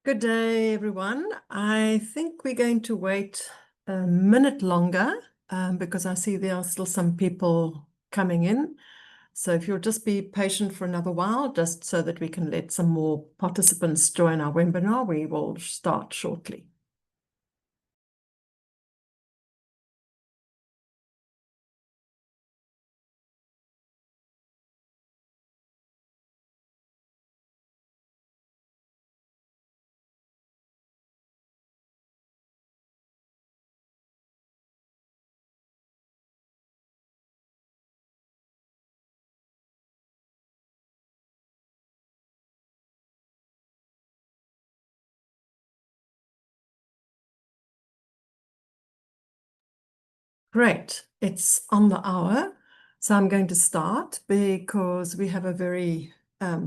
Good day, everyone. I think we're going to wait a minute longer because I see there are still some people coming in. So if you'll just be patient for another while, just so that we can let some more participants join our webinar, we will start shortly. Great, it's on the hour. So I'm going to start because we have a very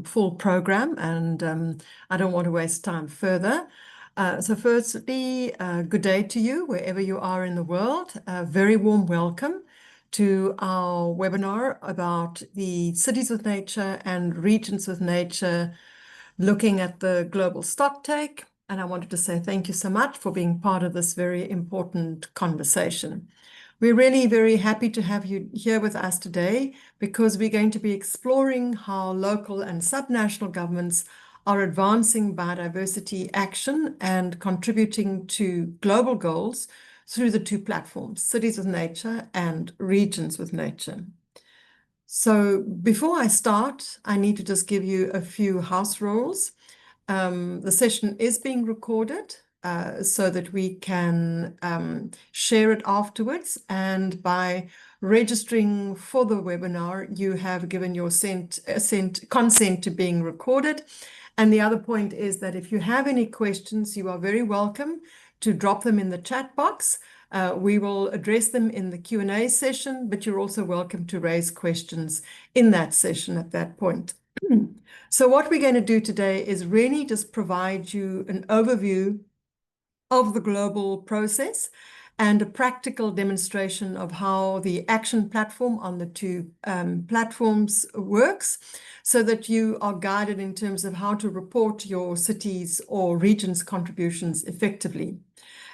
full program and I don't want to waste time further. So firstly, good day to you, wherever you are in the world. A very warm welcome to our webinar about the Cities with Nature and Regions with Nature, looking at the global stocktake. And I wanted to say thank you so much for being part of this very important conversation. We're really very happy to have you here with us today because we're going to be exploring how local and subnational governments are advancing biodiversity action and contributing to global goals through the two platforms, Cities with Nature and Regions with Nature. So before I start, I need to just give you a few house rules. The session is being recorded so that we can share it afterwards. And by registering for the webinar, you have given your consent to being recorded. And the other point is that if you have any questions, you are very welcome to drop them in the chat box. We will address them in the Q&A session, but you're also welcome to raise questions in that session at that point. So what we're going to do today is really just provide you an overview of the global process and a practical demonstration of how the action platform on the two platforms works, so that you are guided in terms of how to report your cities or regions' contributions effectively.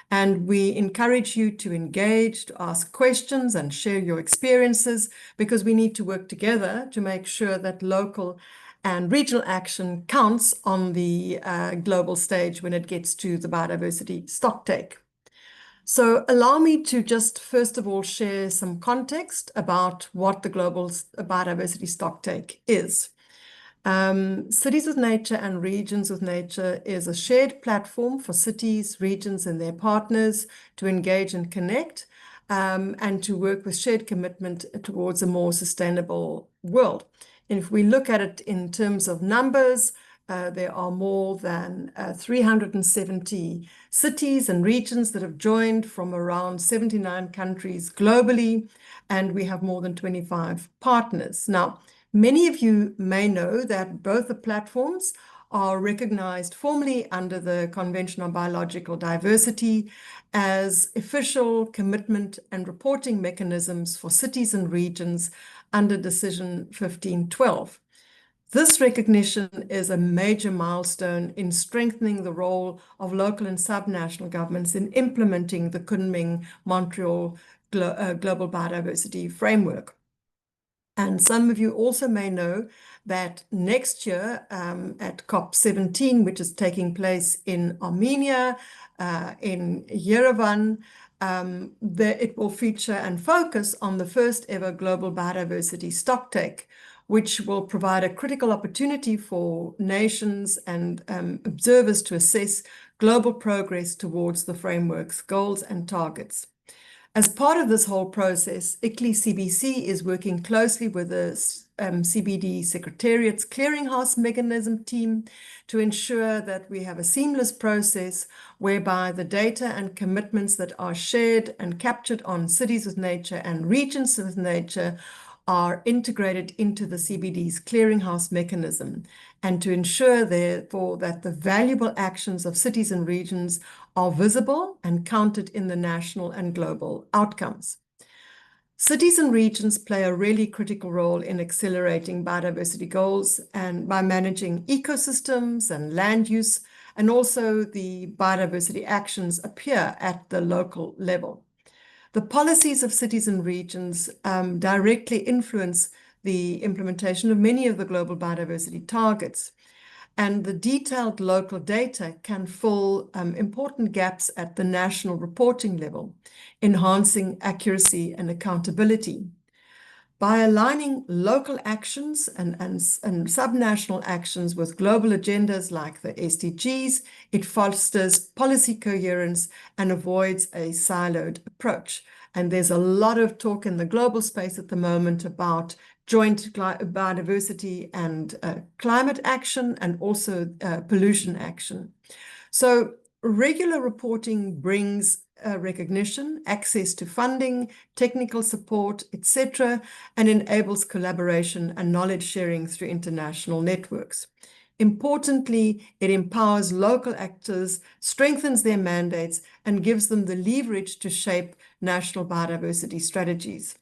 And we encourage you to engage, to ask questions and share your experiences, because we need to work together to make sure that local and regional action counts on the global stage when it gets to the biodiversity stocktake. So allow me to just first of all share some context about what the Global Biodiversity Stocktake is. Cities with Nature and Regions with Nature is a shared platform for cities, regions, and their partners to engage and connect and to work with shared commitment towards a more sustainable world. And if we look at it in terms of numbers, there are more than 370 cities and regions that have joined from around 79 countries globally, and we have more than 25 partners. Now, many of you may know that both the platforms are recognized formally under the Convention on Biological Diversity as official commitment and reporting mechanisms for cities and regions under Decision 1512. This recognition is a major milestone in strengthening the role of local and subnational governments in implementing the Kunming-Montreal Global Biodiversity Framework. And some of you also may know that next year at COP17, which is taking place in Armenia, in Yerevan, it will feature and focus on the first ever Global Biodiversity Stocktake, which will provide a critical opportunity for nations and observers to assess global progress towards the framework's goals and targets. As part of this whole process, ICLEI-CBC is working closely with the CBD Secretariat's clearinghouse mechanism team to ensure that we have a seamless process whereby the data and commitments that are shared and captured on Cities with Nature and Regions with Nature are integrated into the CBD's clearinghouse mechanism, and to ensure, therefore, that the valuable actions of cities and regions are visible and counted in the national and global outcomes. Cities and regions play a really critical role in accelerating biodiversity goals and by managing ecosystems and land use and also the biodiversity actions appear at the local level. The policies of cities and regions directly influence the implementation of many of the global biodiversity targets. And the detailed local data can fill important gaps at the national reporting level, enhancing accuracy and accountability. By aligning local actions and subnational actions with global agendas like the SDGs, it fosters policy coherence and avoids a siloed approach. And there's a lot of talk in the global space at the moment about joint biodiversity and climate action, and also pollution action. So regular reporting brings recognition, access to funding, technical support, etc., and enables collaboration and knowledge sharing through international networks. Importantly, it empowers local actors, strengthens their mandates, and gives them the leverage to shape national biodiversity strategies.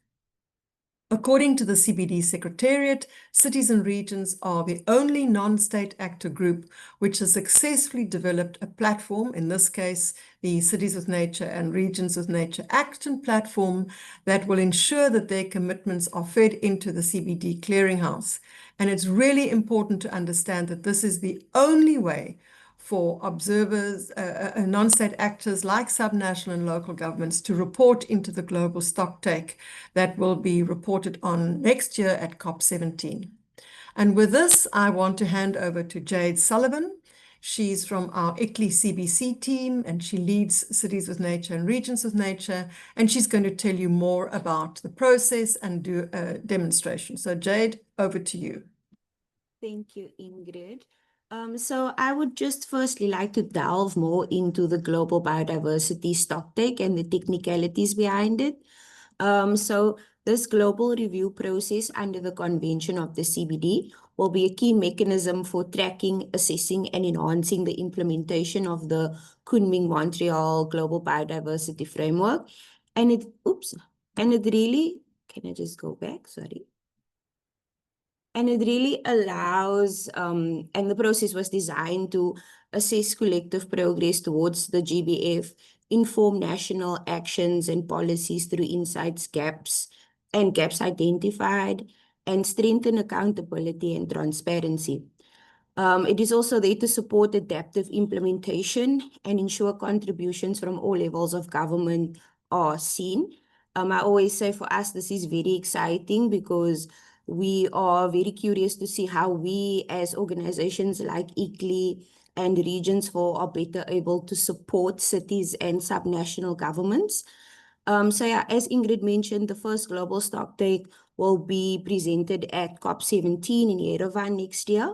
According to the CBD Secretariat, cities and regions are the only non-state actor group which has successfully developed a platform, in this case, the Cities with Nature and Regions with Nature Action platform, that will ensure that their commitments are fed into the CBD clearinghouse. And it's really important to understand that this is the only way for observers, non-state actors like subnational and local governments to report into the global stocktake that will be reported on next year at COP17. And with this, I want to hand over to Jade Sullivan. She's from our ICLEI CBC team, and she leads Cities with Nature and Regions with Nature, and she's going to tell you more about the process and do a demonstration. So Jade, over to you. Thank you, Ingrid. So I would just firstly like to delve more into the Global Biodiversity Stocktake and the technicalities behind it. So this global review process under the convention of the CBD will be a key mechanism for tracking, assessing, and enhancing the implementation of the Kunming-Montreal Global Biodiversity Framework. And it really, can I just go back? Sorry. And it really allows, and the process was designed to assess collective progress towards the GBF, inform national actions and policies through insights, gaps identified, and strengthen accountability and transparency. It is also there to support adaptive implementation and ensure contributions from all levels of government are seen. I always say for us, this is very exciting because we are very curious to see how we as organizations like ICLEI and Regions for are better able to support cities and subnational governments. So yeah, as Ingrid mentioned, the first global stocktake will be presented at COP17 in Yerevan next year.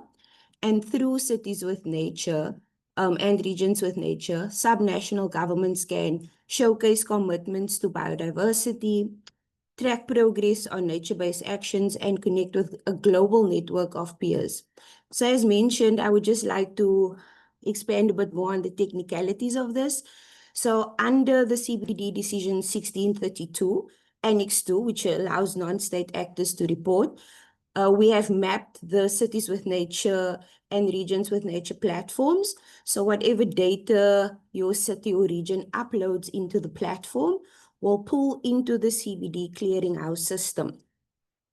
And through Cities with Nature and Regions with Nature, subnational governments can showcase commitments to biodiversity, track progress on nature-based actions, and connect with a global network of peers. So as mentioned, I would just like to expand a bit more on the technicalities of this. So under the CBD Decision 1632, Annex 2, which allows non-state actors to report, we have mapped the Cities with Nature and Regions with Nature platforms. So whatever data your city or region uploads into the platform will pull into the CBD clearinghouse system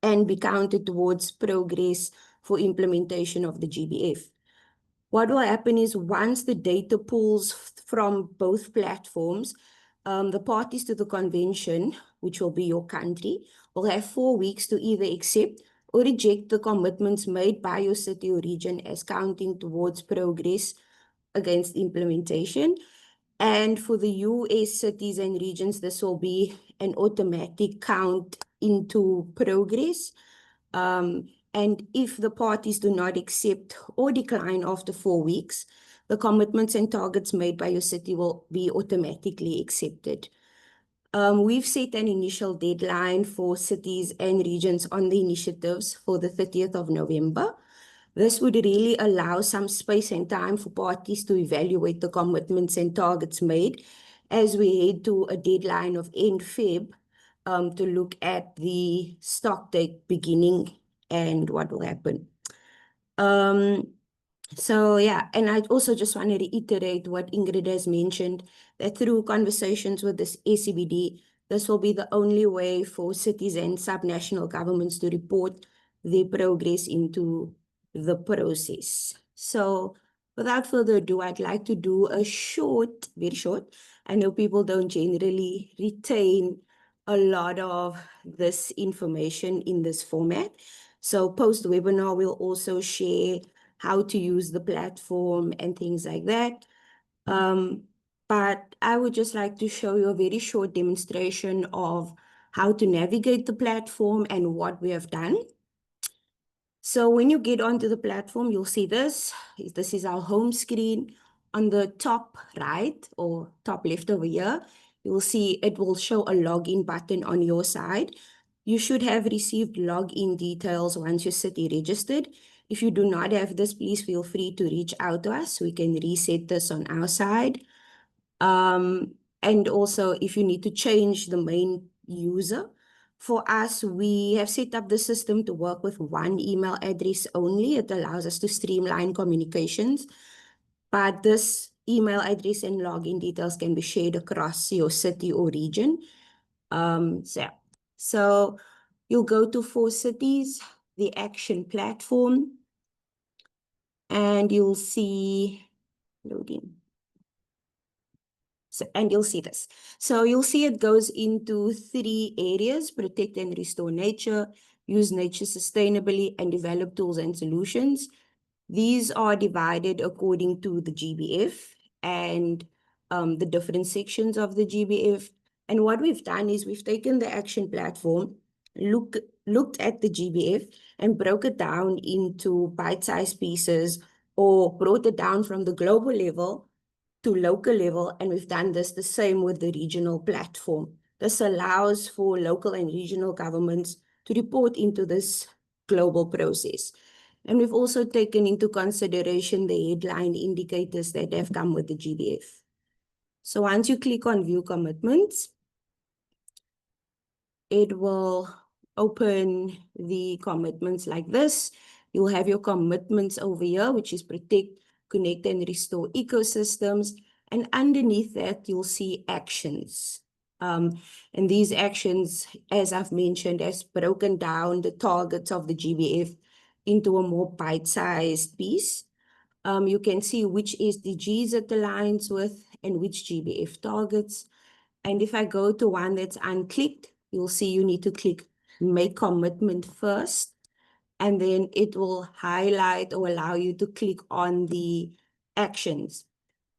and be counted towards progress for implementation of the GBF. What will happen is once the data pulls from both platforms, the parties to the convention, which will be your country, will have 4 weeks to either accept or reject the commitments made by your city or region as counting towards progress against implementation. And for the US cities and regions, this will be an automatic count into progress. And if the parties do not accept or decline after 4 weeks, the commitments and targets made by your city will be automatically accepted. We've set an initial deadline for cities and regions on the initiatives for the 30th of November. This would really allow some space and time for parties to evaluate the commitments and targets made as we head to a deadline of end Feb to look at the stocktake beginning and what will happen. So yeah, and I also just want to reiterate what Ingrid has mentioned, that through conversations with this ACBD, this will be the only way for cities and subnational governments to report their progress into the process. So without further ado, I'd like to do a short, very short. I know people don't generally retain a lot of this information in this format. So post-webinar, we'll also share how to use the platform and things like that. But I would just like to show you a very short demonstration of how to navigate the platform and what we have done. So when you get onto the platform, you'll see this. This is our home screen. On the top right or top left over here, you'll see it will show a login button on your side. You should have received login details once you're Citi registered. If you do not have this, please feel free to reach out to us. We can reset this on our side. And also, if you need to change the main user, for us, we have set up the system to work with one email address only. It allows us to streamline communications, but this email address and login details can be shared across your city or region. So you'll go to For Cities, the action platform, and you'll see loading. And you'll see this. So you'll see it goes into 3 areas: protect and restore nature, use nature sustainably, and develop tools and solutions. These are divided according to the GBF and the different sections of the GBF. And what we've done is we've taken the action platform, looked at the GBF and broke it down into bite-sized pieces, or brought it down from the global level to local level, and we've done this the same with the regional platform. This allows for local and regional governments to report into this global process. And we've also taken into consideration the headline indicators that have come with the GBF. So once you click on View Commitments, it will open the commitments like this. You'll have your commitments over here, which is protect, connect, and restore ecosystems. And underneath that, you'll see actions. And these actions, as I've mentioned, has broken down the targets of the GBF into a more bite-sized piece. You can see which SDGs it aligns with and which GBF targets. And if I go to one that's unclicked, you'll see you need to click Make Commitment first, and then it will highlight or allow you to click on the actions.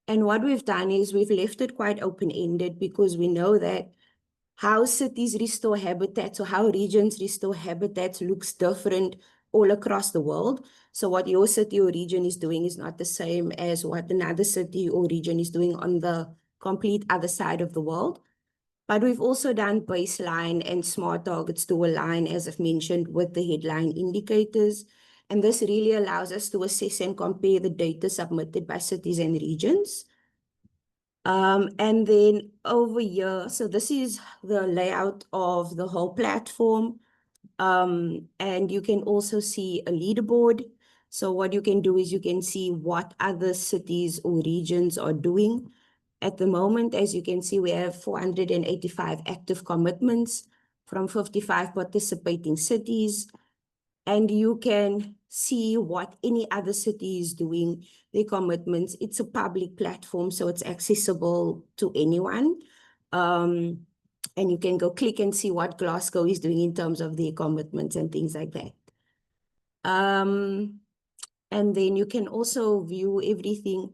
And what we've done is we've left it quite open-ended, because we know that how cities restore habitats or how regions restore habitats looks different all across the world. So what your city or region is doing is not the same as what another city or region is doing on the complete other side of the world. But we've also done baseline and smart targets to align, as I've mentioned, with the headline indicators. And this really allows us to assess and compare the data submitted by cities and regions. And then over here, so this is the layout of the whole platform. And you can also see a leaderboard. So what you can do is you can see what other cities or regions are doing. At the moment, as you can see, we have 485 active commitments from 55 participating cities. And you can see what any other city is doing, their commitments. It's a public platform, so it's accessible to anyone. And you can go click and see what Glasgow is doing in terms of their commitments and things like that. And then you can also view everything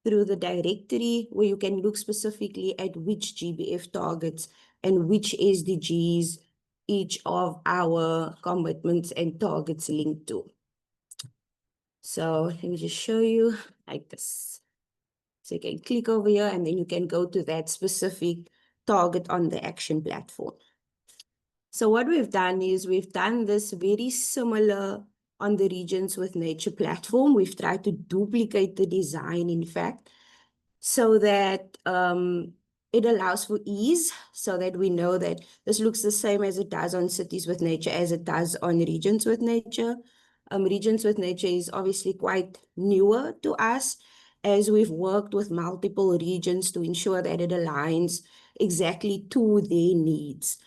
through the directory, where you can look specifically at which GBF targets and which SDGs each of our commitments and targets link to. So let me just show you like this. So you can click over here and then you can go to that specific target on the action platform. So what we've done is we've done this very similar on the Regions with Nature platform. We've tried to duplicate the design, in fact, so that it allows for ease, so that we know that this looks the same as it does on Cities with Nature as it does on Regions with Nature. Regions with Nature is obviously quite newer to us, as we've worked with multiple regions to ensure that it aligns exactly to their needs,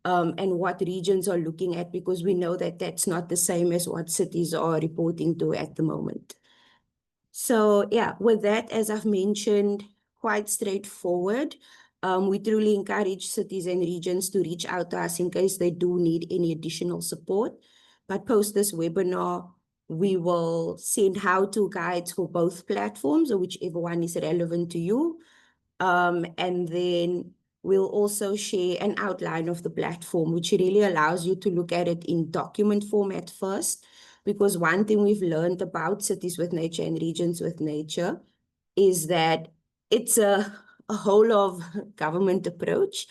and what regions are looking at, because we know that that's not the same as what cities are reporting to at the moment. So yeah, with that, as I've mentioned, quite straightforward. We truly encourage cities and regions to reach out to us in case they do need any additional support. But post this webinar, we will send how-to guides for both platforms, or whichever one is relevant to you. And then we'll also share an outline of the platform, which really allows you to look at it in document format first. Because one thing we've learned about Cities with Nature and Regions with Nature is that it's a whole of government approach.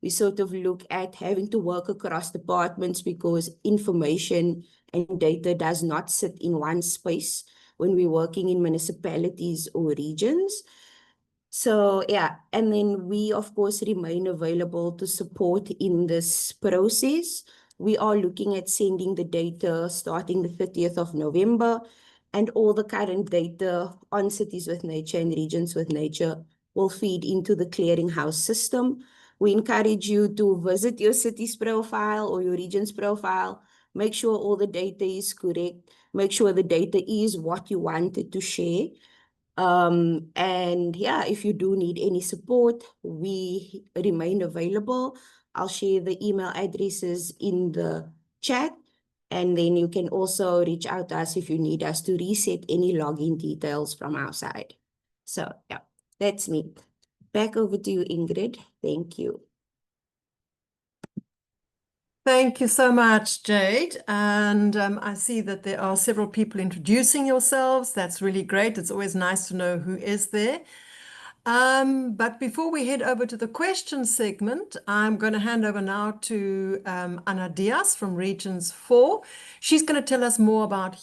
We sort of look at having to work across departments because information and data does not sit in one space when we're working in municipalities or regions. So yeah, and then we of course remain available to support in this process. We are looking at sending the data starting the 30th of November, and all the current data on Cities with Nature and Regions with Nature will feed into the clearinghouse system. We encourage you to visit your city's profile or your region's profile, make sure all the data is correct, make sure the data is what you wanted to share. And yeah, if you do need any support, we remain available. I'll share the email addresses in the chat, and then you can also reach out to us if you need us to reset any login details from our side. So yeah, that's me. Back over to you, Ingrid. Thank you. Thank you so much, Jade. And I see that there are several people introducing yourselves. That's really great. It's always nice to know who is there. But before we head over to the question segment, I'm going to hand over now to Ana Diaz from Regions 4. She's going to tell us more about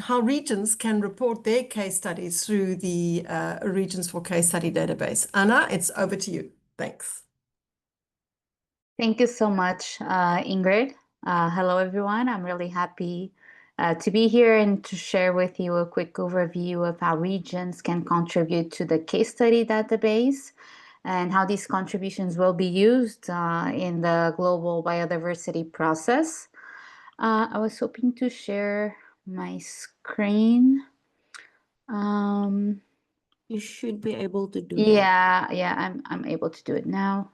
how regions can report their case studies through the Regions 4 case study database. Ana, it's over to you. Thanks. Thank you so much, Ingrid. Hello, everyone. I'm really happy to be here and to share with you a quick overview of how regions can contribute to the case study database and how these contributions will be used in the global biodiversity process. I was hoping to share my screen. You should be able to do that. Yeah, I'm able to do it now.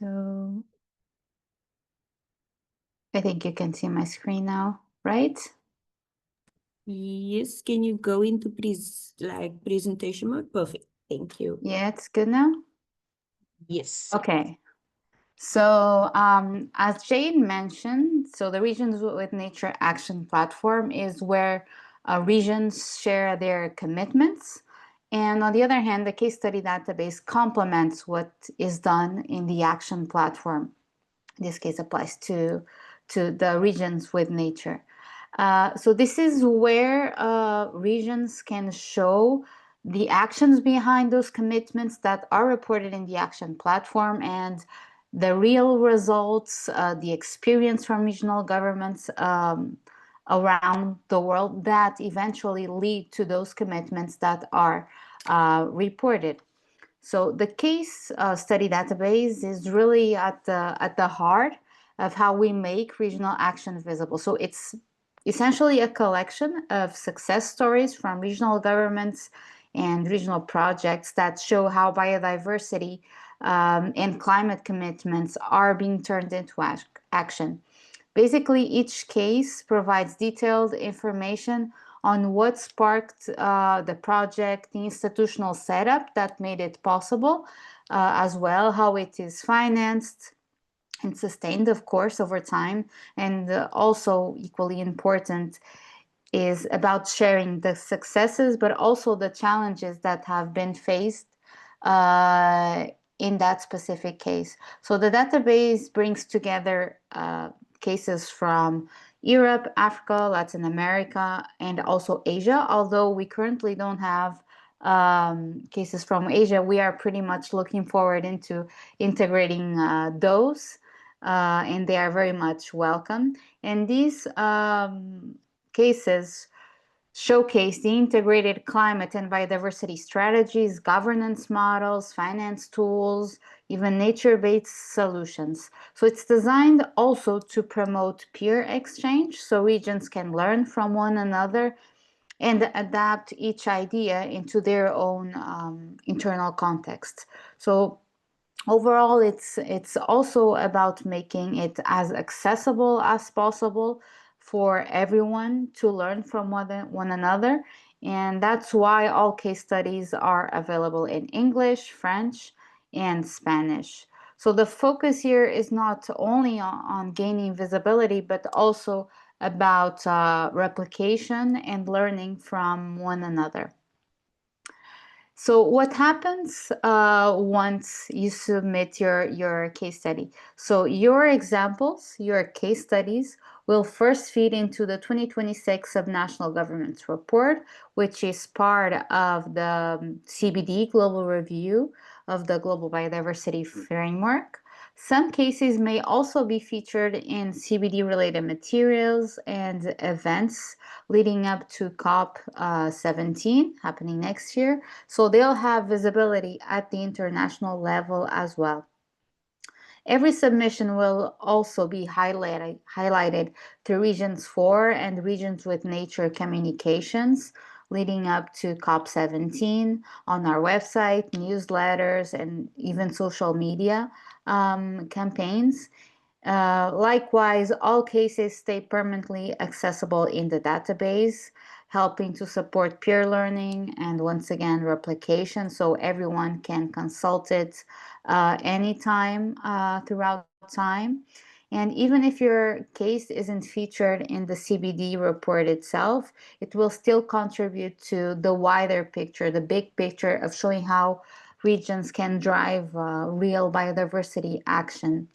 So I think you can see my screen now, right? Yes, can you go into presentation mode? Perfect. Thank you. Yeah, it's good now? Yes. Okay. So as Jane mentioned, so the Regions with Nature Action Platform is where regions share their commitments. And on the other hand, the case study database complements what is done in the action platform. This case applies to the Regions with Nature. So this is where regions can show the actions behind those commitments that are reported in the action platform and the real results, the experience from regional governments around the world that eventually lead to those commitments that are reported. So the case study database is really at the heart of how we make regional action visible. So it's essentially a collection of success stories from regional governments and regional projects that show how biodiversity and climate commitments are being turned into action. Basically, each case provides detailed information on what sparked the project, the institutional setup that made it possible, as well how it is financed and sustained, of course, over time. And also equally important is about sharing the successes, but also the challenges that have been faced in that specific case. So the database brings together cases from Europe, Africa, Latin America, and also Asia, although we currently don't have cases from Asia, we are pretty much looking forward into integrating those, and they are very much welcome. And these cases showcase the integrated climate and biodiversity strategies, governance models, finance tools, even nature-based solutions. So it's designed also to promote peer exchange, so regions can learn from one another and adapt each idea into their own internal context. So overall, it's also about making it as accessible as possible for everyone to learn from one another. And that's why all case studies are available in English, French, and Spanish. So the focus here is not only on gaining visibility, but also about replication and learning from one another. So what happens once you submit your case study? So your examples, your case studies will first feed into the 2026 Subnational Governance Report, which is part of the CBD Global Review of the Global Biodiversity Framework. Some cases may also be featured in CBD-related materials and events leading up to COP17 happening next year. So they'll have visibility at the international level as well. Every submission will also be highlighted through Regions 4 and Regions with Nature communications leading up to COP17 on our website, newsletters, and even social media campaigns. Likewise, all cases stay permanently accessible in the database, helping to support peer learning and once again replication, so everyone can consult it anytime throughout time. And even if your case isn't featured in the CBD report itself, it will still contribute to the wider picture, the big picture of showing how regions can drive real biodiversity action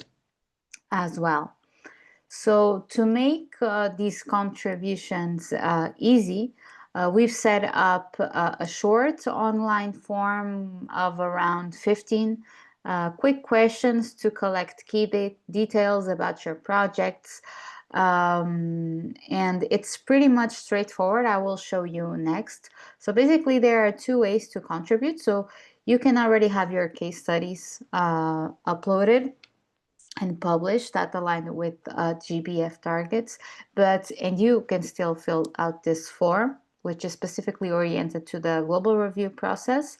as well. So to make these contributions easy, we've set up a short online form of around 15 quick questions to collect key details about your projects. And it's pretty much straightforward. I will show you next. So basically, there are two ways to contribute. So you can already have your case studies uploaded and published that align with GBF targets, and you can still fill out this form, which is specifically oriented to the global review process.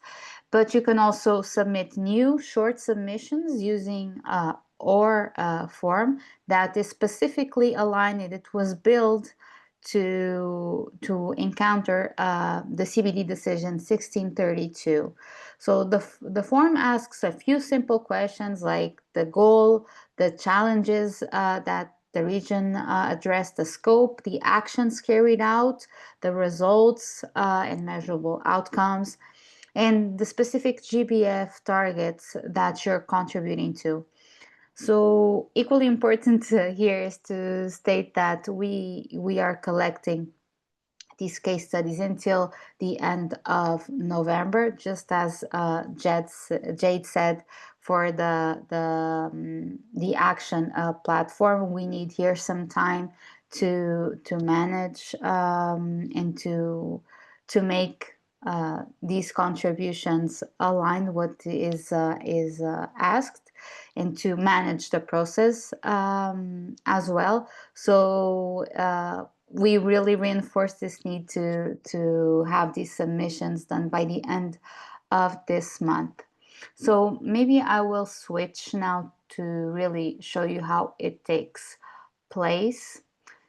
But you can also submit new short submissions using our form that is specifically aligned. It was built to encounter the CBD decision 1632. So the form asks a few simple questions like the goal, the challenges that the region addressed, the scope, the actions carried out, the results and measurable outcomes, and the specific GBF targets that you're contributing to. So equally important here is to state that we are collecting these case studies until the end of November, just as Jade said for the action platform. We need here some time to manage and to make these contributions align what is asked, and to manage the process as well. So we really reinforce this need to have these submissions done by the end of this month. So maybe I will switch now to really show you how it takes place.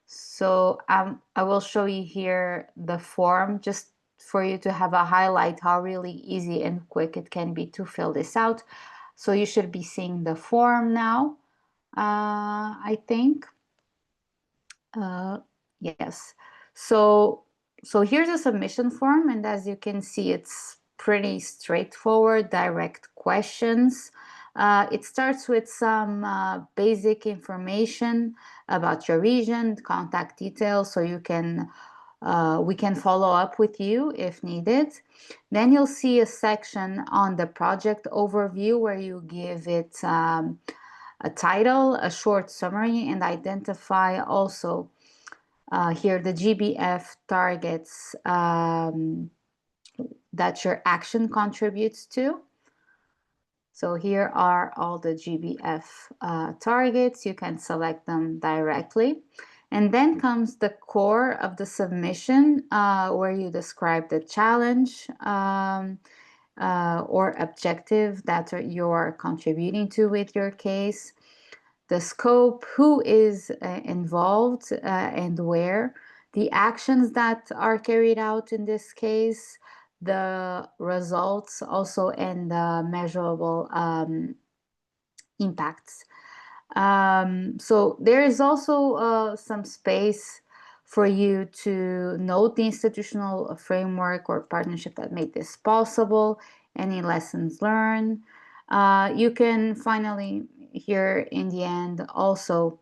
So I will show you here the form just for you to have a highlight how really easy and quick it can be to fill this out. So you should be seeing the form now, I think. Yes. So here's a submission form, and as you can see, it's pretty straightforward, direct questions. It starts with some basic information about your region, contact details, so you can we can follow up with you if needed. Then you'll see a section on the project overview where you give it a title, a short summary, and identify also here the GBF targets that your action contributes to. So here are all the GBF targets. You can select them directly. And then comes the core of the submission, where you describe the challenge or objective that you're contributing to with your case, the scope, who is involved and where, the actions that are carried out in this case, the results also, and the measurable impacts. So there is also some space for you to note the institutional framework or partnership that made this possible, any lessons learned. You can finally, here in the end, also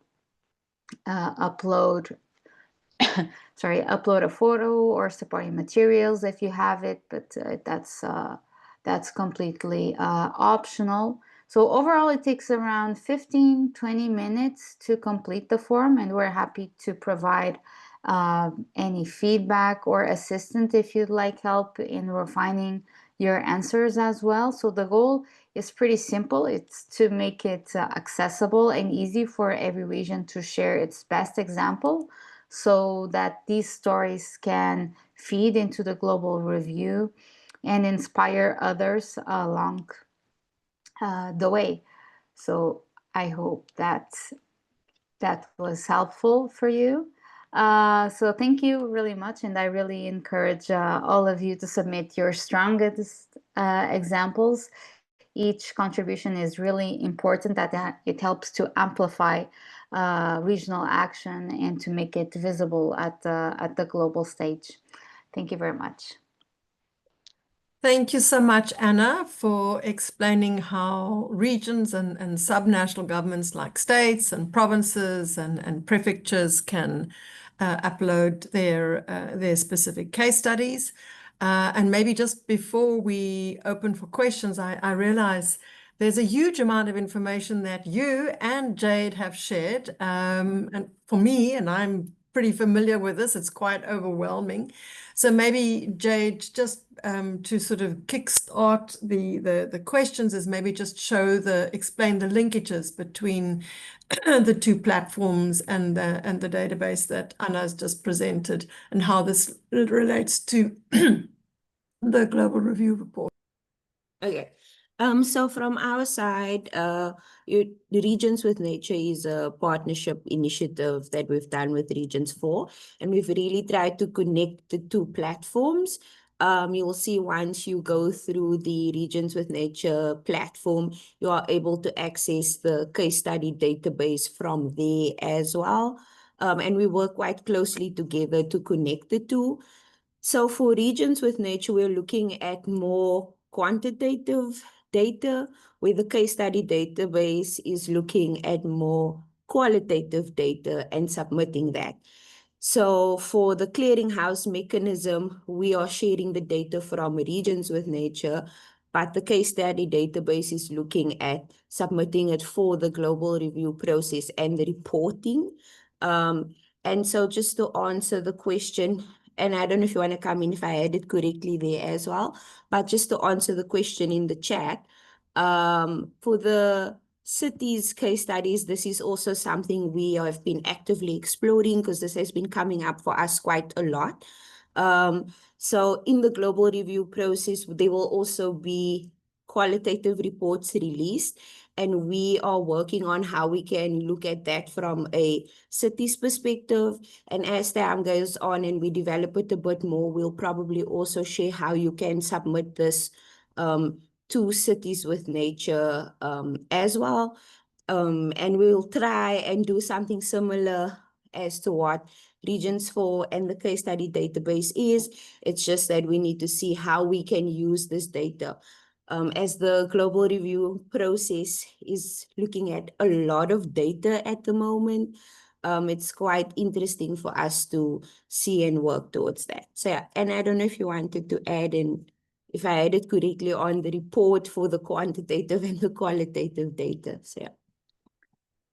upload a photo or supporting materials if you have it, but that's completely optional. So overall, it takes around 15-20 minutes to complete the form, and we're happy to provide any feedback or assistance if you'd like help in refining your answers as well. So the goal is pretty simple. It's to make it accessible and easy for every region to share its best example, so that these stories can feed into the global review and inspire others along the way. So I hope that was helpful for you. So thank you really much, and I really encourage all of you to submit your strongest examples. Each contribution is really important, that it helps to amplify regional action and to make it visible at the global stage. Thank you very much. Thank you so much, Anna, for explaining how regions and subnational governments like states and provinces and prefectures can upload their specific case studies. And maybe just before we open for questions, I realize there's a huge amount of information that you and Jade have shared. And for me, and I'm pretty familiar with this, it's quite overwhelming. So maybe Jade, just to sort of kickstart the questions, is maybe just explain the linkages between the two platforms and the database that Anna's just presented, and how this relates to the global review report. Okay. So from our side, the Regions with Nature is a partnership initiative that we've done with Regions 4, and we've really tried to connect the two platforms. You will see once you go through the Regions with Nature platform, you are able to access the case study database from there as well. And we work quite closely together to connect the two. So for Regions with Nature, we're looking at more quantitative data, where the case study database is looking at more qualitative data and submitting that. So for the clearinghouse mechanism, we are sharing the data from Regions with Nature, but the case study database is looking at submitting it for the global review process and the reporting. And so just to answer the question, and I don't know if you want to come in if I had it correctly there as well, but just to answer the question in the chat, for the cities case studies, this is also something we have been actively exploring, because this has been coming up for us quite a lot. So in the global review process, there will also be qualitative reports released, and we are working on how we can look at that from a cities perspective. And as time goes on and we develop it a bit more, we'll probably also share how you can submit this to Cities with Nature as well. And we'll try and do something similar as to what Regions 4 and the case study database is. It's just that we need to see how we can use this data. As the global review process is looking at a lot of data at the moment, it's quite interesting for us to see and work towards that. So yeah, and I don't know if you wanted to add in, if I added correctly on the report for the quantitative and the qualitative data. So yeah.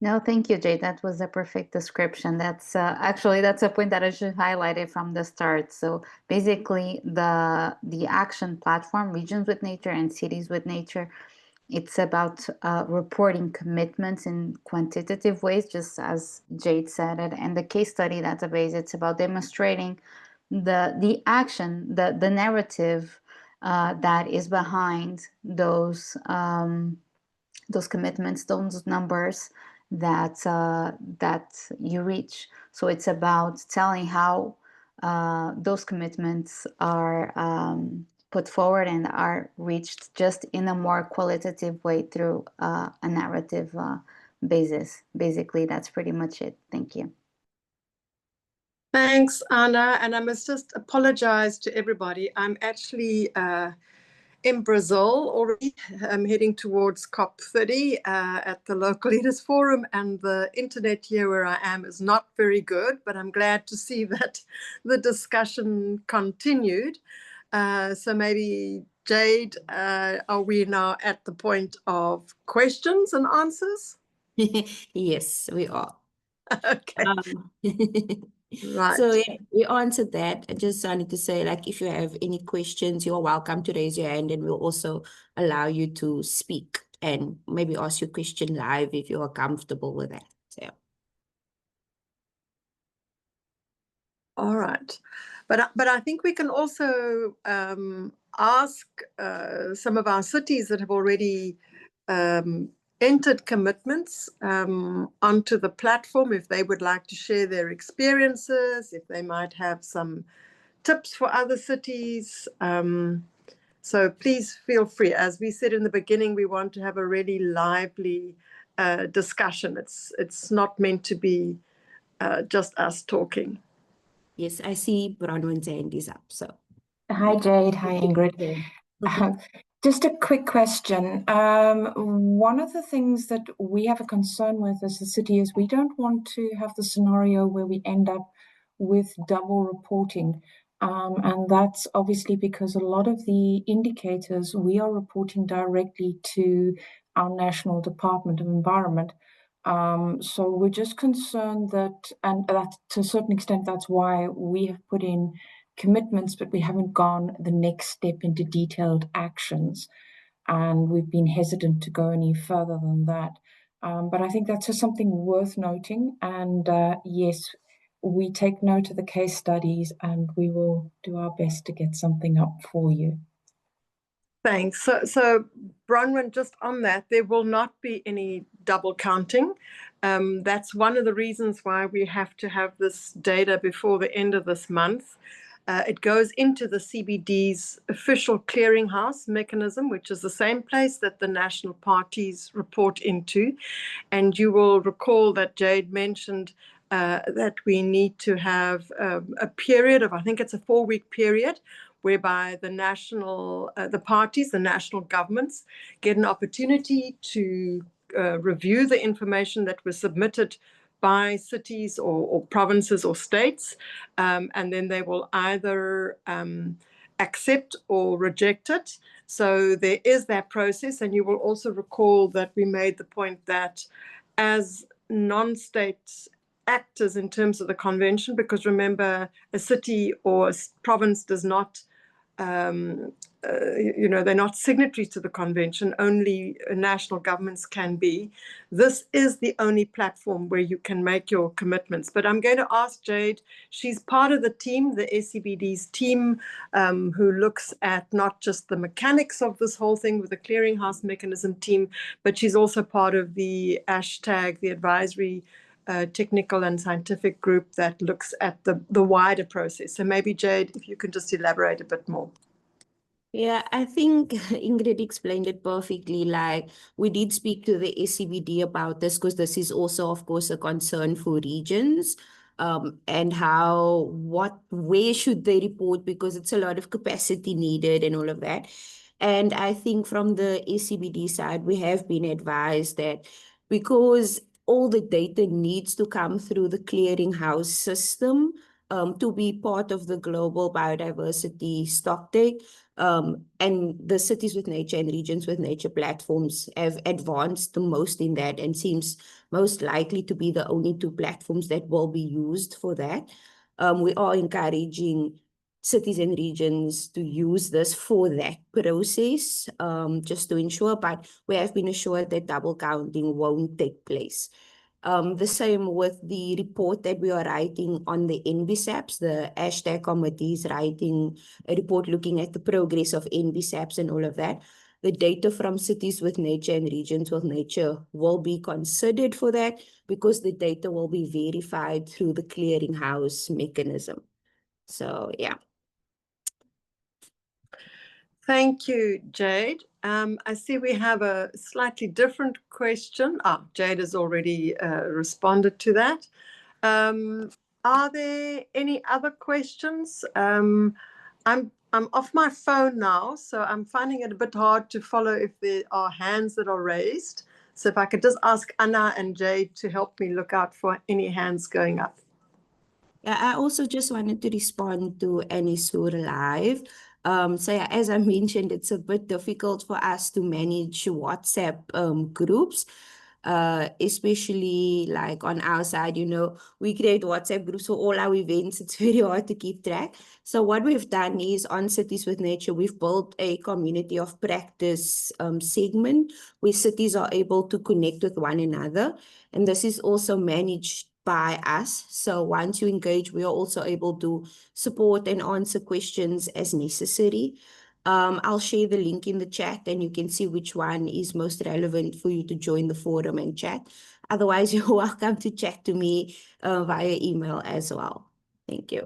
No, thank you, Jade. That was a perfect description. That's actually that's a point that I should highlight it from the start. So basically, the action platform, Regions with Nature and Cities with Nature, it's about reporting commitments in quantitative ways, just as Jade said it. And the case study database, it's about demonstrating the action, the narrative that is behind those commitments, those numbers that you reach. So it's about telling how those commitments are put forward and are reached just in a more qualitative way through a narrative basis. Basically, that's pretty much it. Thank you. Thanks, Anna. And I must just apologize to everybody. I'm actually in Brazil already. I'm heading towards COP30 at the local leaders forum, and the internet here where I am is not very good, but I'm glad to see that the discussion continued. So maybe Jade, are we now at the point of questions and answers? Yes, we are. Okay. Right. So yeah, we answered that. I just wanted to say, like, if you have any questions, you're welcome to raise your hand, and we'll also allow you to speak and maybe ask your question live if you are comfortable with that. So yeah. All right. But I think we can also ask some of our cities that have already entered commitments onto the platform if they would like to share their experiences, if they might have some tips for other cities. So please feel free. As we said in the beginning, we want to have a really lively discussion. It's not meant to be just us talking. Yes, I see Bronwyn's hand is up. So Hi, Jade. Hi, Ingrid. Just a quick question. One of the things that we have a concern with as a city is we don't want to have the scenario where we end up with double reporting. And that's obviously because a lot of the indicators we are reporting directly to our National Department of Environment. So we're just concerned that, and that to a certain extent, that's why we have put in commitments, but we haven't gone the next step into detailed actions. And we've been hesitant to go any further than that. But I think that's just something worth noting. And yes, we take note of the case studies and we will do our best to get something up for you. Thanks. So Bronwyn, just on that, there will not be any double counting. That's one of the reasons why we have to have this data before the end of this month. It goes into the CBD's official clearinghouse mechanism, which is the same place that the national parties report into. And you will recall that Jade mentioned that we need to have a period of, I think it's a 4-week period, whereby the parties, the national governments, get an opportunity to review the information that was submitted by cities or provinces or states, and then they will either accept or reject it. So there is that process, and you will also recall that we made the point that as non-state actors in terms of the convention, because remember, a city or a province does not they're not signatories to the convention, only national governments can be. This is the only platform where you can make your commitments. But I'm going to ask Jade, she's part of the team, the SCBD's team, who looks at not just the mechanics of this whole thing with the clearinghouse mechanism team, but she's also part of the hashtag, the advisory technical and scientific group that looks at the wider process. So maybe Jade, if you can just elaborate a bit more. Yeah, I think Ingrid explained it perfectly. Like, we did speak to the SCBD about this because this is also, of course, a concern for regions, and where should they report, because it's a lot of capacity needed and all of that. And I think from the SCBD side, we have been advised that because all the data needs to come through the clearinghouse system to be part of the Global Biodiversity Stocktake. And the Cities with Nature and Regions with Nature platforms have advanced the most in that and seems most likely to be the only two platforms that will be used for that. We are encouraging cities and regions to use this for that process, just to ensure, but we have been assured that double counting won't take place. The same with the report that we are writing on the NBSAPs. The hashtag committee is writing a report looking at the progress of NBSAPs and all of that. The data from Cities with Nature and Regions with Nature will be considered for that because the data will be verified through the clearinghouse mechanism. So, yeah. Thank you, Jade. I see we have a slightly different question. Jade has already responded to that. Are there any other questions? I'm off my phone now, so I'm finding it a bit hard to follow if there are hands that are raised. So if I could just ask Anna and Jade to help me look out for any hands going up. Yeah, I also just wanted to respond to Anisur Live. So yeah, as I mentioned, it's a bit difficult for us to manage WhatsApp groups, especially like on our side, we create WhatsApp groups for all our events. It's very hard to keep track. So what we've done is on Cities with Nature, we've built a community of practice segment where cities are able to connect with one another. And this is also managed by us. So once you engage, we are also able to support and answer questions as necessary. I'll share the link in the chat and you can see which one is most relevant for you to join the forum and chat. Otherwise, you're welcome to chat to me via email as well. Thank you.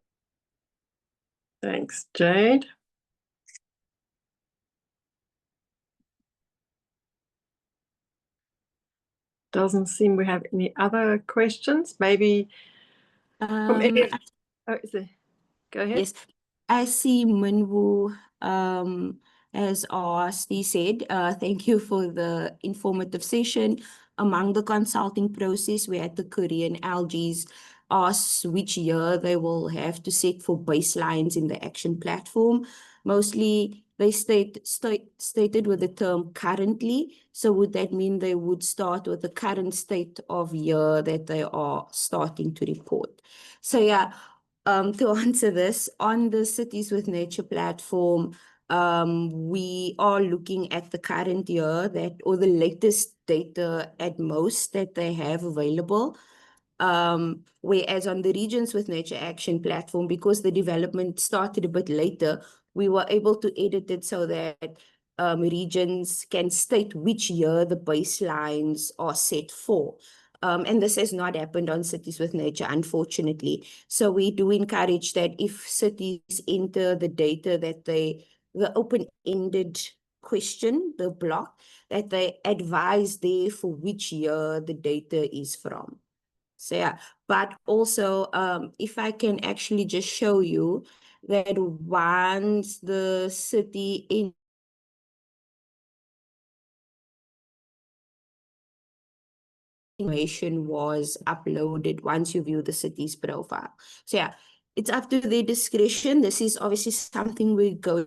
Thanks, Jade. Doesn't seem we have any other questions. Maybe from any. Oh, is there? Go ahead. Yes, I see Minwoo has asked, he said, thank you for the informative session. Among the consulting process, we had the Korean algaes ask which year they will have to set for baselines in the action platform. Mostly they stated with the term currently. So would that mean they would start with the current state of year that they are starting to report? So yeah, to answer this, on the Cities with Nature platform, we are looking at the current year or the latest data at most that they have available. Whereas on the Regions with Nature Action platform, because the development started a bit later, we were able to edit it so that regions can state which year the baselines are set for. And this has not happened on Cities with Nature, unfortunately. So we do encourage that if cities enter the data that the open-ended question, the block, that they advise there for which year the data is from. So yeah, but also if I can actually just show you that once the city information was uploaded, once you view the city's profile. So yeah, it's up to their discretion. This is obviously something we go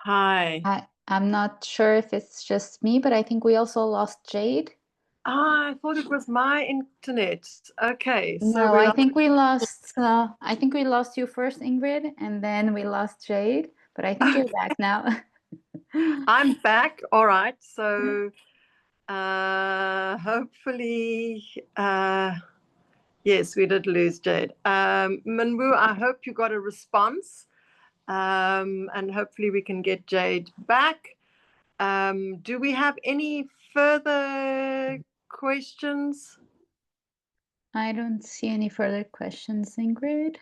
Hi. I'm not sure if it's just me, but I think we also lost Jade. I thought it was my internet. Okay, so No, I think we lost you first, Ingrid, and then we lost Jade, but I think you're back now. I'm back. All right. So hopefully, yes, we did lose Jade. Minwoo, I hope you got a response. And hopefully we can get Jade back. Do we have any further questions? I don't see any further questions, Ingrid.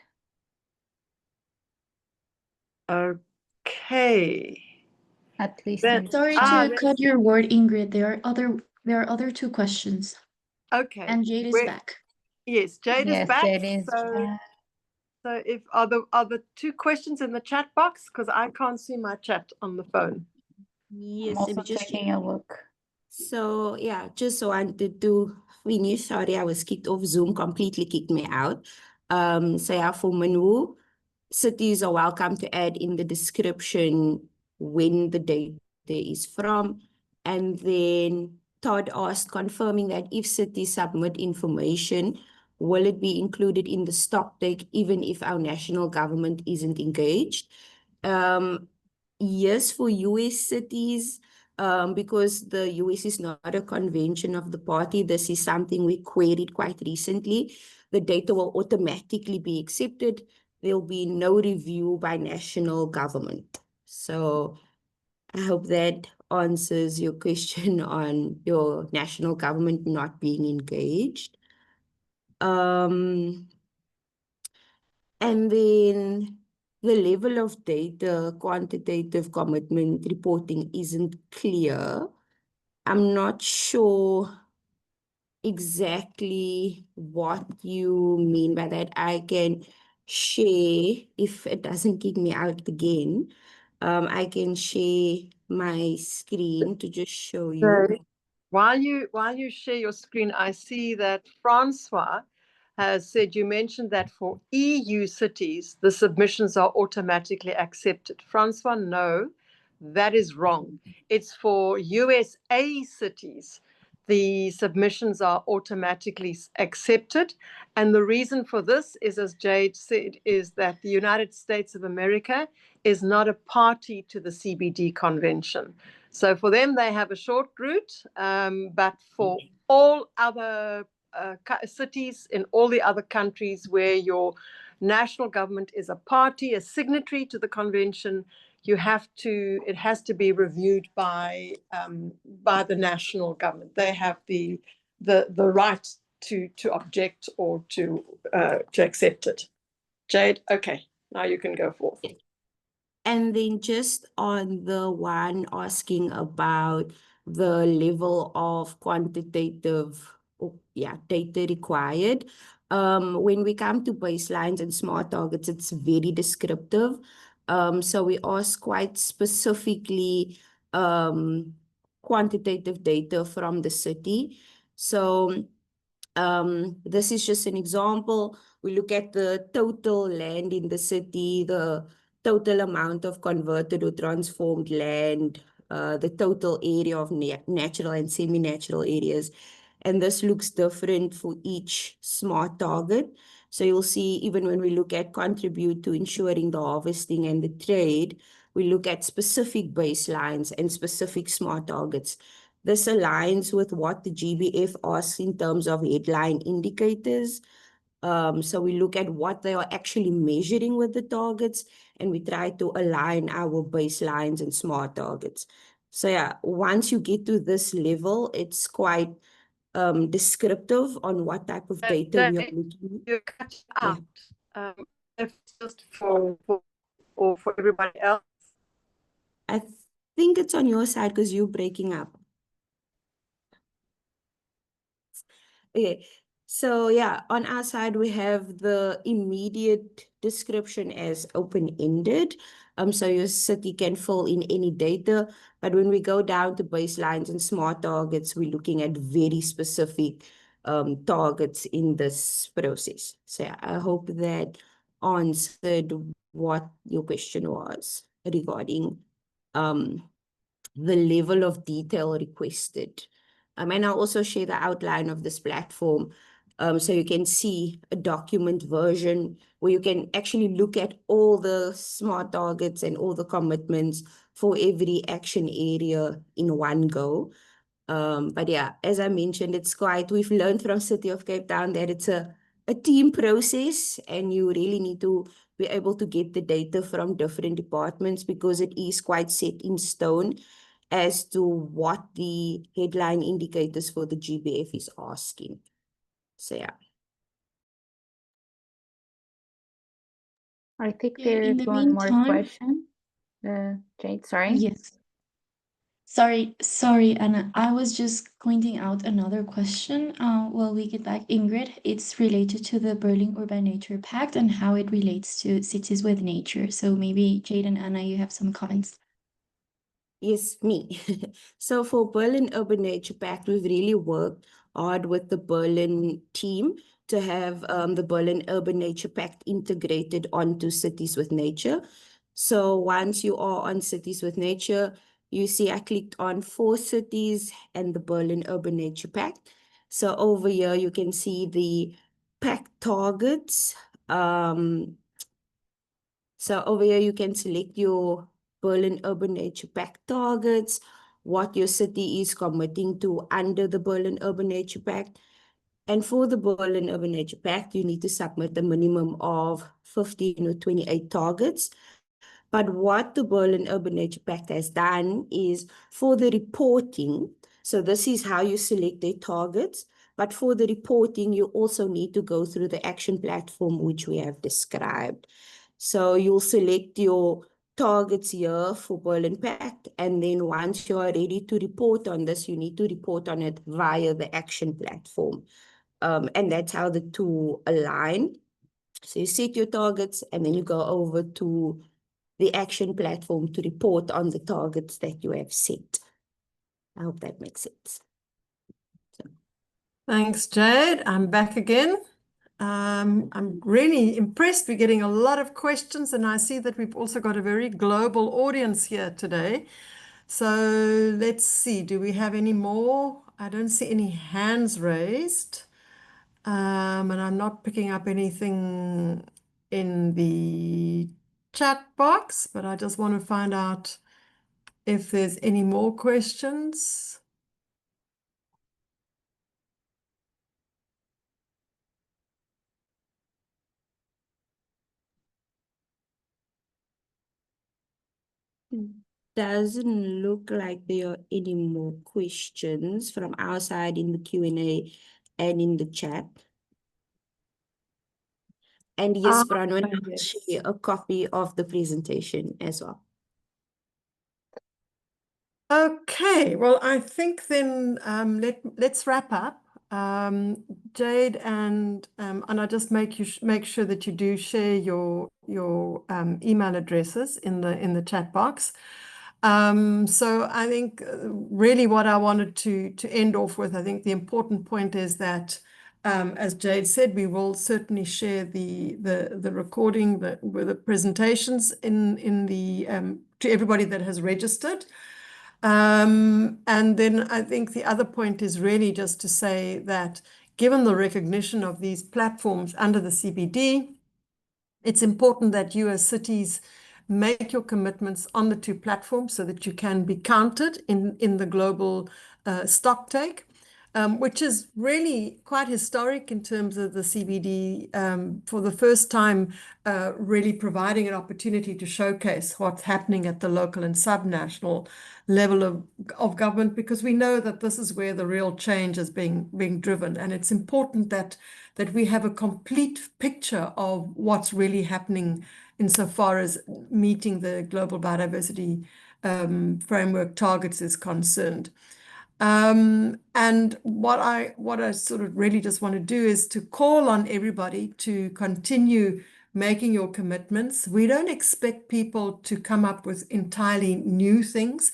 Okay. At least Then- in Sorry Ah, to cut your word, Ingrid. There are other two questions. Okay. And Jade is Where- back. Yes, Jade is Yes, back. Jade is so, back. so if are the two questions in the chat box? Because I can't see my chat on the phone. I'm Yes, also let me just taking a look. So yeah, just wanted to finish. Sorry, I was kicked off Zoom, completely kicked me out. So yeah, for Manu, cities are welcome to add in the description when the data is from. And then Todd asked, confirming that if cities submit information, will it be included in the stocktake even if our national government isn't engaged? Yes, for US cities, because the US is not a convention of the party, this is something we queried quite recently. The data will automatically be accepted. There'll be no review by national government. So I hope that answers your question on your national government not being engaged. And then the level of data, quantitative commitment reporting isn't clear. I'm not sure exactly what you mean by that. I can share, if it doesn't kick me out again, I can share my screen to just show you. So while you share your screen, I see that Francois has said you mentioned that for EU cities, the submissions are automatically accepted. Francois, no, that is wrong. It's for USA cities. The submissions are automatically accepted. And the reason for this is, as Jade said, is that the United States of America is not a party to the CBD Convention. So for them, they have a short route, but for all other cities in all the other countries where your national government is a party, a signatory to the convention, it has to be reviewed by the national government. They have the right to object or to accept it. Jade, okay, now you can go forth. And then just on the one asking about the level of quantitative data required, when we come to baselines and smart targets, it's very descriptive. So we ask quite specifically quantitative data from the city. So this is just an example. We look at the total land in the city, the total amount of converted or transformed land, the total area of natural and semi-natural areas. And this looks different for each smart target. So you'll see, even when we look at contribute to ensuring the harvesting and the trade, we look at specific baselines and specific smart targets. This aligns with what the GBF asks in terms of headline indicators. So we look at what they are actually measuring with the targets, and we try to align our baselines and smart targets. So yeah, once you get to this level, it's quite descriptive on what type of data we are looking at. You're cutting out. If it's just for everybody else. I think it's on your side because you're breaking up. Okay, so yeah, on our side, we have the immediate description as open-ended. So your city can fill in any data, but when we go down to baselines and smart targets, we're looking at very specific targets in this process. So yeah, I hope that answered what your question was regarding the level of detail requested. And I'll also share the outline of this platform so you can see a document version where you can actually look at all the smart targets and all the commitments for every action area in one go. But yeah, as I mentioned, we've learned from City of Cape Town that it's a team process, and you really need to be able to get the data from different departments because it is quite set in stone. as to what the headline indicators for the GBF is asking. So yeah. I think Yeah, in there's the one more meantime, question. Jade, sorry. yes. Sorry, Anna. I was just pointing out another question while we get back. Ingrid, it's related to the Berlin Urban Nature Pact and how it relates to Cities with Nature. So maybe Jade and Anna, you have some comments. Yes, me. So for Berlin Urban Nature Pact, we've really worked hard with the Berlin team to have the Berlin Urban Nature Pact integrated onto Cities with Nature. So once you are on Cities with Nature, you see I clicked on 4 cities and the Berlin Urban Nature Pact. So over here, you can see the pact targets. So over here, you can select your Berlin Urban Nature Pact targets, what your city is committing to under the Berlin Urban Nature Pact. And for the Berlin Urban Nature Pact, you need to submit a minimum of 15 or 28 targets. But what the Berlin Urban Nature Pact has done is for the reporting, so this is how you select their targets, but for the reporting, you also need to go through the action platform, which we have described. So you'll select your targets here for Berlin Pact, and then once you are ready to report on this, you need to report on it via the action platform. And that's how the two align. So you set your targets, and then you go over to the action platform to report on the targets that you have set. I hope that makes sense. Thanks, Jade. I'm back again. I'm really impressed. We're getting a lot of questions, and I see that we've also got a very global audience here today. So let's see, do we have any more? I don't see any hands raised. And I'm not picking up anything in the chat box, but I just want to find out if there's any more questions. Doesn't look like there are any more questions from our side in the Q&A and in the chat. And yes, Bronwyn, I'll yes. share a copy of the presentation as well. Okay, well, I think then let's wrap up. Jade and I just make sure that you do share your email addresses in the chat box. So I think really what I wanted to end off with, I think the important point is that as Jade said, we will certainly share the recording with the presentations in the to everybody that has registered. And then I think the other point is really just to say that given the recognition of these platforms under the CBD, it's important that you as cities make your commitments on the 2 platforms so that you can be counted in the global stocktake. Which is really quite historic in terms of the CBD for the first time really providing an opportunity to showcase what's happening at the local and subnational level of government, because we know that this is where the real change is being driven. And it's important that we have a complete picture of what's really happening insofar as meeting the global biodiversity framework targets is concerned. And what I sort of really just want to do is to call on everybody to continue making your commitments. We don't expect people to come up with entirely new things.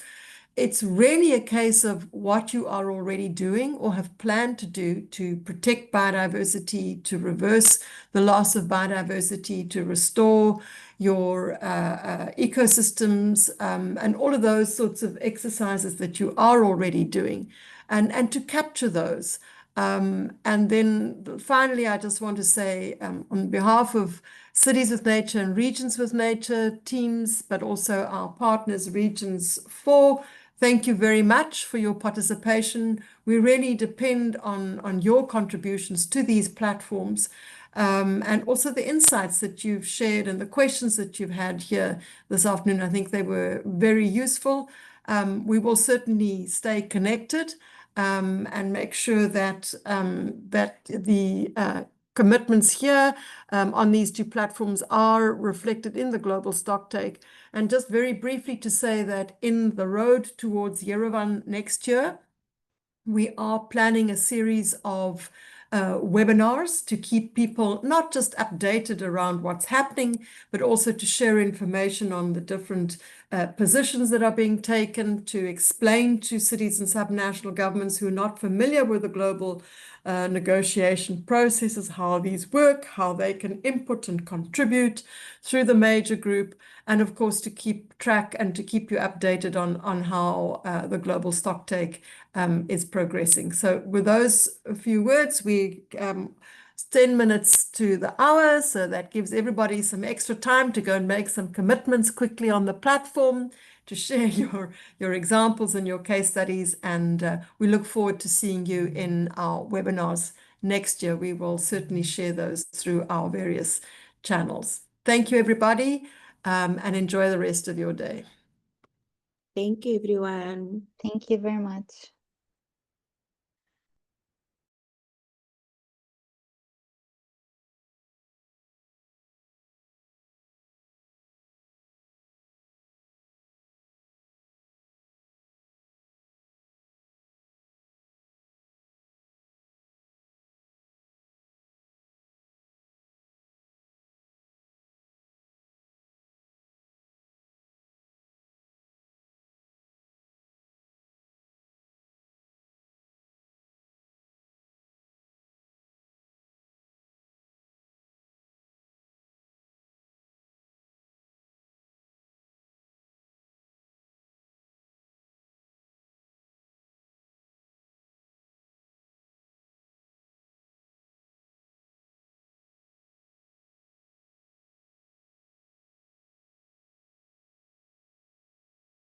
It's really a case of what you are already doing or have planned to do to protect biodiversity, to reverse the loss of biodiversity, to restore your ecosystems, and all of those sorts of exercises that you are already doing, and to capture those. And then finally, I just want to say on behalf of Cities with Nature and Regions with Nature teams, but also our partners, Regions 4, thank you very much for your participation. We really depend on your contributions to these platforms, and also the insights that you've shared and the questions that you've had here this afternoon. I think they were very useful. We will certainly stay connected and make sure that that the commitments here on these two platforms are reflected in the global stocktake. And just very briefly to say that in the road towards Yerevan next year, we are planning a series of webinars to keep people not just updated around what's happening, but also to share information on the different positions that are being taken, to explain to cities and subnational governments who are not familiar with the global negotiation processes, how these work, how they can input and contribute through the major group, and of course to keep track and to keep you updated on how the global stocktake is progressing. So with those few words, we 10 minutes to the hour, so that gives everybody some extra time to go and make some commitments quickly on the platform, to share your examples and your case studies, and we look forward to seeing you in our webinars next year. We will certainly share those through our various channels. Thank you, everybody, and enjoy the rest of your day. Thank you, everyone. Thank you very much.